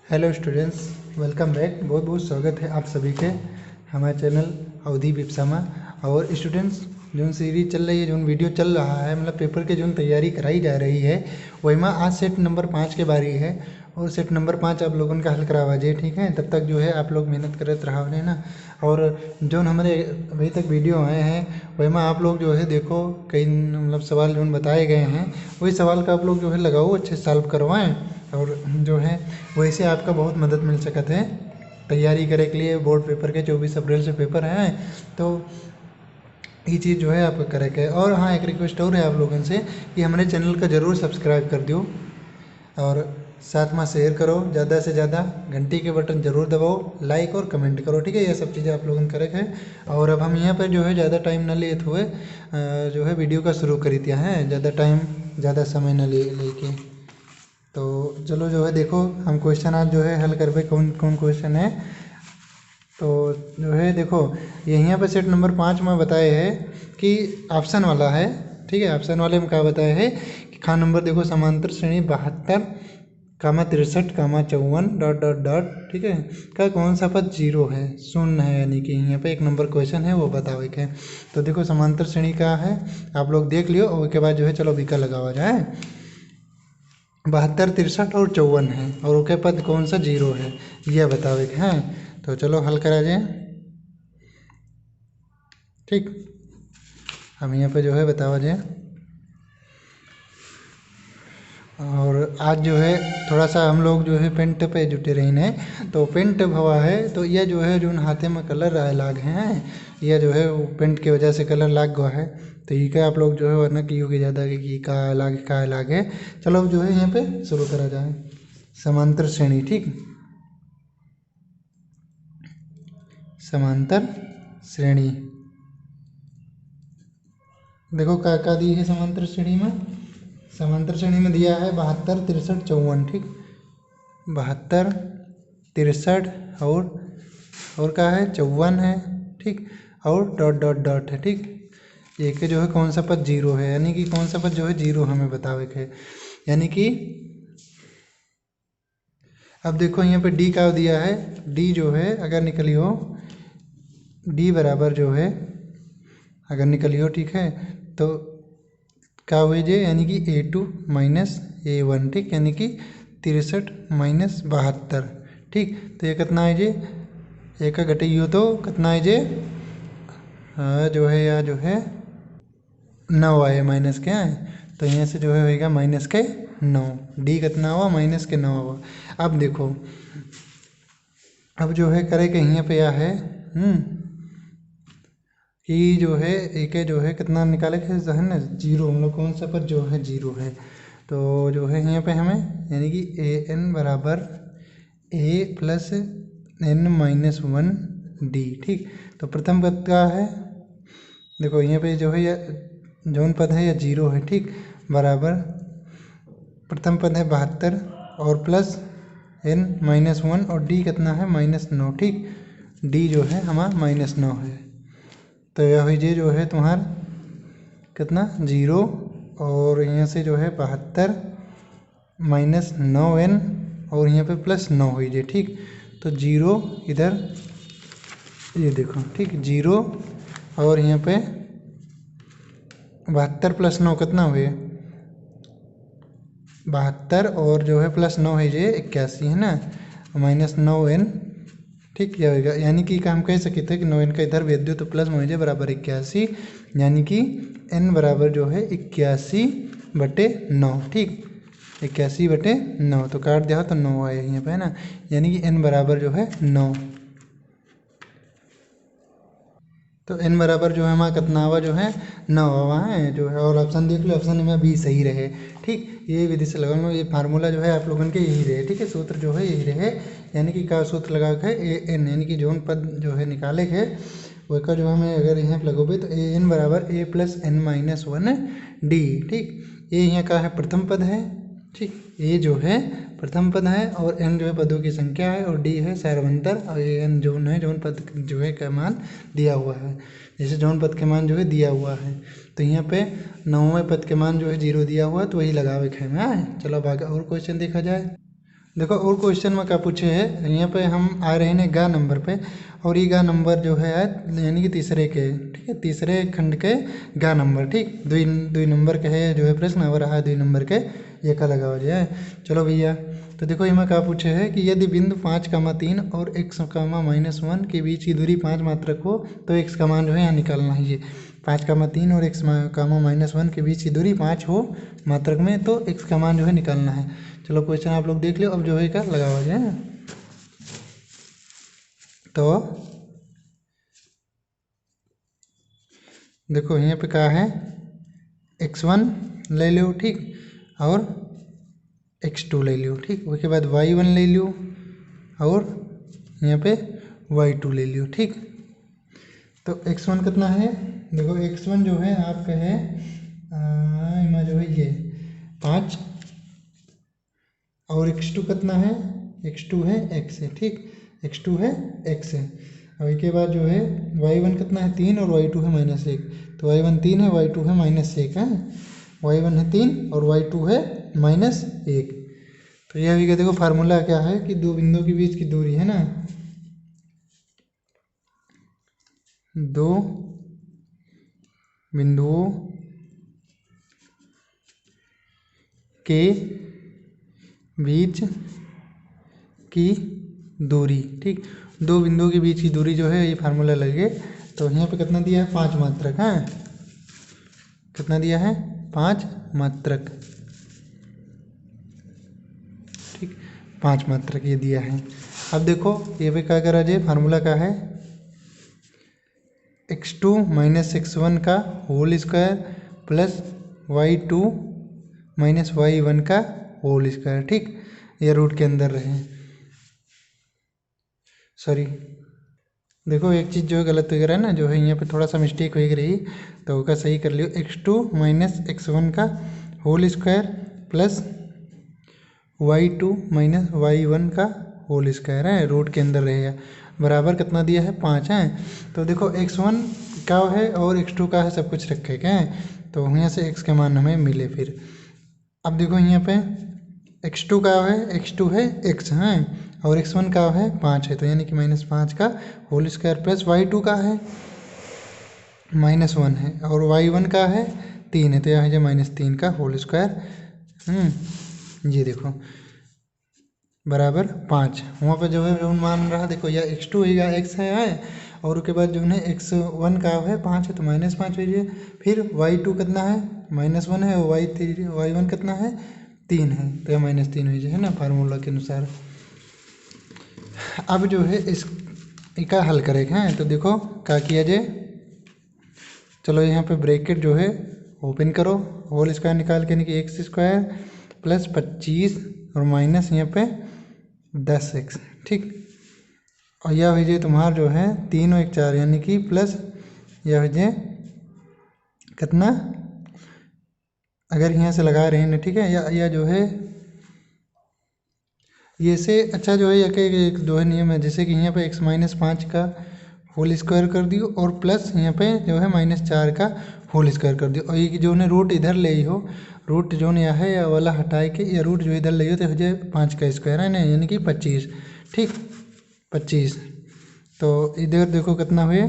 Hello students, welcome back. बहुत बहुत स्वागत है आप सभी के हमारे चैनल अवधि विप्सा में। और स्टूडेंट्स, जो सीरीज चल रही है, जो वीडियो चल रहा है, मतलब पेपर के जो तैयारी कराई जा रही है, वही में आज सेट नंबर 5 के बारी है। और सेट नंबर 5 आप लोगों का हल करावा जाए, ठीक है। तब तक जो है आप लोग मेहनत करते रहा है ना। और जो हमारे अभी तक वीडियो आए हैं वही में आप लोग जो है देखो, कई मतलब सवाल जो बताए गए हैं वही सवाल का आप लोग जो है लगाओ, अच्छे सॉल्व करवाएं। और जो है वैसे आपका बहुत मदद मिल सकत है तैयारी करे के लिए। बोर्ड पेपर के 24 अप्रैल से पेपर हैं, तो ये चीज़ जो है आपको करे के। और हाँ, एक रिक्वेस्ट और है आप लोगों से कि हमारे चैनल का ज़रूर सब्सक्राइब कर दो और साथ में शेयर करो, ज़्यादा से ज़्यादा घंटी के बटन ज़रूर दबाओ, लाइक और कमेंट करो, ठीक है। ये सब चीज़ें आप लोगों ने करे है। और अब हम यहाँ पर जो है ज़्यादा टाइम न लेते हुए जो है वीडियो का शुरू करी दिया है, ज़्यादा समय न लेके। तो चलो जो है देखो, हम क्वेश्चन आज जो है हल करबे। कौन कौन क्वेश्चन है तो जो है देखो, यहाँ पे सेट नंबर 5 में बताए है कि ऑप्शन वाला है, ठीक है। ऑप्शन वाले में क्या बताया है कि खा नंबर देखो, समांतर श्रेणी 72, 63, 54 डॉट डॉट डॉट, ठीक है, का कौन सा पद जीरो है, शून्य है, यानी कि यहाँ पे एक नंबर क्वेश्चन है वो बतावे के। तो देखो समांतर श्रेणी का है, आप लोग देख लियो। और उसके बाद जो है चलो विकल्प लगावा जाए। 72, 63 और 54 है, और उसके पद कौन सा जीरो है यह बतावे के हैं। तो चलो हल करा जाए, ठीक। हम यहाँ पे जो है बतावा जाए। और आज जो है थोड़ा सा हम लोग जो है पेंट पे जुटे रही, तो पेंट भवा है, तो यह जो है जो हाथे में कलर आए लाग हैं, यह जो है वो पेंट की वजह से कलर लाग गया है। तो ये का आप लोग जो है वरना की होगी ज़्यादा कि का लागे। चलो अब जो है यहाँ पे शुरू करा जाए। समांतर श्रेणी, ठीक। समांतर श्रेणी देखो का दी है समांतर श्रेणी में। समांतर श्रेणी में दिया है 72, 63, 54, ठीक। 72, 63 और क्या है 54 है, ठीक। और डॉट डॉट डॉट है, ठीक। एक जो है कौन सा पद जीरो है, यानी कि कौन सा पद जो है जीरो हमें बतावे के है। यानी कि अब देखो यहाँ पे डी का दिया है, डी जो है अगर निकलियो, डी बराबर जो है अगर निकलियो, ठीक है, तो क्या हुई जे, यानी कि A2 माइनस A1, ठीक, यानी कि 63 माइनस 72, ठीक। तो ये कितना है जे, एक का घटियो तो कितना है जे, जो है या जो है 9 आए, माइनस के आए, तो यहाँ से जो है होएगा माइनस के 9। डी कितना हुआ, माइनस के 9 हुआ। अब देखो, अब जो है करे के यहाँ पे या है कि जो है एक जो है कितना निकाले के है ना, जीरो, मतलब कौन सा पर जो है जीरो है। तो जो है यहाँ पे हमें, यानी कि an बराबर a plus n minus 1 D, ठीक। तो प्रथम पद का है, देखो यहाँ पे जो है यह जौन पद है यह जीरो है, ठीक, बराबर प्रथम पद है 72 और प्लस n माइनस 1 और डी कितना है -9, ठीक। डी जो है हमारा -9 है। तो यह हुई जे जो है तुम्हार कितना जीरो, और यहाँ से जो है 72 माइनस 9n और यहाँ पे प्लस 9 हुई जे, ठीक। तो जीरो इधर ये देखो, ठीक, जीरो, और यहाँ पे 72 प्लस 9 कितना हुए 72, और जो है प्लस 9 है जे 81 है ना, -9n, ठीक। क्या होगा, यानी कि हम कह सकते थे कि 9n का इधर भेज दो तो प्लस में हो जाए बराबर 81, यानी कि n बराबर जो है 81/9, ठीक। 81/9, तो काट दिया तो 9 आया यहाँ पे, है ना, यानी कि n बराबर जो है 9। तो n बराबर जो है हमारा कितना हुआ, जो है 9 हुआ है जो है। और ऑप्शन देख लो, ऑप्शन में बी सही रहे, ठीक। ये विधि से लगा, ये फार्मूला जो है आप लोगों के यही रहे, ठीक है, सूत्र जो है यही रहे। यानी कि का सूत्र लगा के an, यानी कि जोन पद जो है निकाले के वह का जो हमें अगर यहाँ पे लगोगे तो an बराबर a plus n minus 1 D, ठीक। ये यहाँ का है प्रथम पद है, ठीक। ये जो है प्रथम पद है, और n जो है पदों की संख्या है, और d है सारवंतर, और ये n जोन है जोन पद जो है का मान दिया हुआ है, जैसे जोन पद के मान जो है दिया हुआ है। तो यहाँ पे 9वें पद के मान जो है जीरो दिया हुआ है, तो वही लगावे खे में आए। चलो अब आगे और क्वेश्चन देखा जाए। देखो और क्वेश्चन में क्या पूछे है, यहाँ पे हम आ रहे हैं गा नंबर पे, और ये गा नंबर जो है यानी कि तीसरे के, ठीक है, तीसरे खंड के गा नंबर, ठीक, दुई नंबर के है जो है प्रश्न, और रहा 2 नंबर के ये का लगा हो जाए। चलो भैया, तो देखो इसमें क्या पूछे है कि यदि बिंदु 5,3 और x,-1 के बीच की दूरी 5 मात्रक हो तो x का मान जो है यहाँ निकालना है। ये 5,3 और x,-1 के बीच की दूरी 5 हो मात्रक में, तो x का मान जो है निकालना है। चलो क्वेश्चन आप लोग देख लो, अब जो है का लगा हो जाए। तो देखो यहाँ पे क्या है, x1 ले लो, ठीक, और x2 ले लो, ठीक, उसके बाद y1 ले लो, और यहाँ पे y2 ले लो, ठीक। तो x1 कितना है, देखो x1 जो है आपका है इमा जो है ये 5, और x2 कितना है, x2 है x है, ठीक, x2 है x है। और इसके बाद जो है y1 कितना है 3 और y2 है -1, तो y1 3 है, y2 है -1 है, y1 है 3 और y2 है -1। तो यह भी देखो फार्मूला क्या है कि दो बिंदुओं के बीच की दूरी है ना, दो बिंदुओं के बीच की दूरी, ठीक, दो बिंदुओं के बीच की दूरी जो है ये फार्मूला लगे। तो यहाँ पे कितना दिया है 5 मात्रक, है कितना दिया है 5 मात्रक, ठीक, 5 मात्रक ये दिया है। अब देखो ये पे क्या करा जाए, फार्मूला क्या है, x2 - x1 का whole square plus y2 - y1 का होल स्क्वायर, ठीक, ये रूट के अंदर रहे। सॉरी, देखो एक चीज़ जो है गलत वगैरह है ना, जो है यहाँ पे थोड़ा सा मिस्टेक हो रही, तो उसका सही कर लियो, x2 - x1 का whole square plus y2 - y1 का होल स्क्वायर है, रूट के अंदर रहेगा, बराबर कितना दिया है 5 है। तो देखो x1 का है और x2 का है, सब कुछ रखे क्या है, तो यहाँ से x के मान हमें मिले। फिर अब देखो यहाँ पे x2 का है, x2 है x है, और x1 का है 5 है, तो यानी कि -5 का होल स्क्वायर प्लस y2 का है -1 है, और y1 का है 3 है, तो यहाँ है -3 का होल स्क्वायर, ये देखो बराबर 5। वहाँ पर जो है मान रहा, देखो यह x2 है या x है, और उसके बाद जो है x1 का है 5 है, तो -5 हो जाए। फिर y2 कितना है -1 है, और y1 कितना है 3 है, तो यह -3 हो जाए, है ना, फार्मूला के अनुसार। अब जो है इसका हल करेंगे, हैं, तो देखो क्या किया जाए, चलो यहाँ पे ब्रैकेट जो है ओपन करो, होल स्क्वायर निकाल के, यानी कि x² प्लस 25 और माइनस यहाँ पे 10x, ठीक, और यह हो जाए तुम्हारा जो है 3 और 1 4, यानी कि प्लस यह हो जाए कितना, अगर यहाँ से लगा रहे हैं, ठीक है, या जो है ये से अच्छा जो है एक जो है नियम है, जैसे कि यहाँ पे x - 5 का होल स्क्वायर कर दियो, और प्लस यहाँ पे जो है -4 का होल स्क्वायर कर दियो, और ये जो है रूट इधर ले हो, रूट जो है है या वाला हटाए के, या रूट जो इधर ले हो, तो हो जाए 5 का स्क्वायर है ना, यानी कि 25, ठीक, 25। तो इधर देखो कितना हुए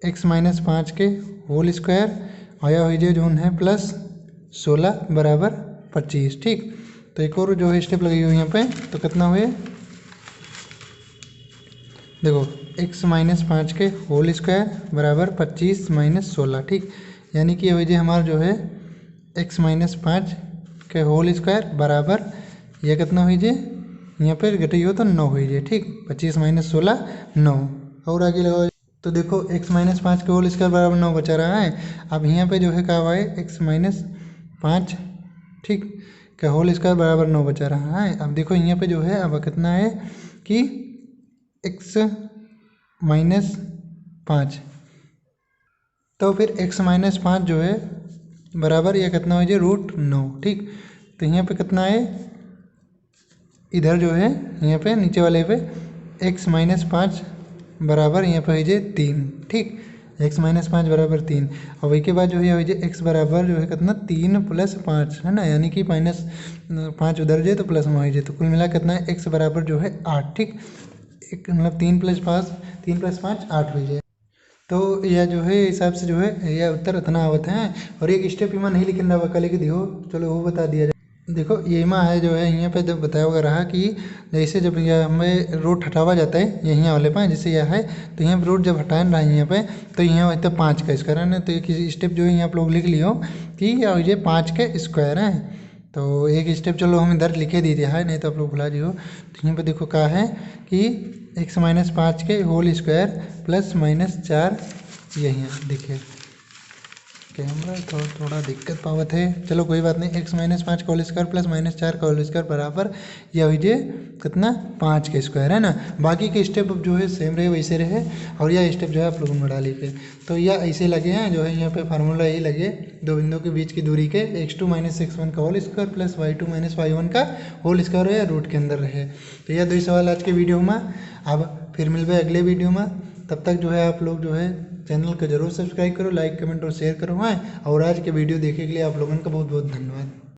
x - 5 के होल स्क्वायर, आया हो जाए जो है प्लस 16 बराबर 25, ठीक। तो एक और जो है स्टेप लगी हुई यहाँ पे, तो कितना हुए, देखो x - 5 के होल स्क्वायर बराबर 25 - 16, ठीक, यानी कि ये हमारा जो है x - 5 के होल स्क्वायर बराबर यह कितना हुई जाए, यहाँ पे घटियो तो 9 हुई जाए, ठीक, 25 - 16 9, और आगे लगाओ, तो देखो x - 5 के होल स्क्वायर बराबर 9 बचा रहा है। अब यहाँ पे जो है क्या हुआ है, x - 5, ठीक, का होल स्क्वायर बराबर 9 बचा रहा है। अब देखो यहाँ पे जो है अब कितना है कि x - 5, तो फिर x - 5 जो है बराबर यह कितना हो जाए √9, ठीक। तो यहाँ पे कितना है, इधर जो है यहाँ पे नीचे वाले पे x - 5 बराबर यहाँ पे हो जाए 3, ठीक, x माइनस 5 बराबर 3। और वही के बाद जो है x बराबर जो है कितना 3 + 5 है ना, यानी कि -5 उधर जाए तो प्लस में हो जाए, तो कुल मिला कितना है x बराबर जो है 8। ठीक, एक मतलब 3 + 5 8 हो जाए। तो यह जो है हिसाब से जो है यह उत्तर इतना आवत है। और एक स्टेप इमा नहीं लिखना हुआ कल के दिहो, चलो वो बता दिया जाए। देखो ये माँ है जो है यहाँ पे जब बताया हुआ रहा कि जैसे जब यह हमें रूट हटावा जाता है यहाँ वाले पे, जैसे यह है तो यहाँ पर रूट जब हटाए रहा है यहाँ पे, तो यहाँ होता है 5 का स्क्वायर है ना। तो एक स्टेप जो है यहाँ आप लोग लिख लियो कि यह हो जाए 5 के स्क्वायर है। तो एक स्टेप चलो हम इधर लिखे दी दिया है, नहीं तो आप लोग भुला दियो। तो यहाँ पे देखो क्या है कि x माइनस 5 के होल स्क्वायर प्लस -4 यही देखिए कैमरा तो थोड़ा दिक्कत पावत है, चलो कोई बात नहीं। x माइनस 5 का होल स्क्वायर प्लस -4 का होल स्क्वायर बराबर यह हो जाए कितना 5 के स्क्वायर है ना। बाकी के स्टेप अब जो है सेम रहे वैसे रहे, और यह स्टेप जो है आप लोगों ने बढ़ा लिखे। तो यह ऐसे लगे हैं जो है यहाँ पे फार्मूला यही लगे, दो बिंदुओं के बीच की दूरी के x2 माइनस x1 का whole square plus y2 minus y1 का होल स्क्वायर है, रूट के अंदर रहे। तो यह 2 सवाल आज के वीडियो में। अब फिर मिलवे अगले वीडियो में, तब तक जो है आप लोग जो है चैनल को जरूर सब्सक्राइब करो, लाइक कमेंट और शेयर करो। हाँ, और आज के वीडियो देखने के लिए आप लोगों का बहुत बहुत धन्यवाद।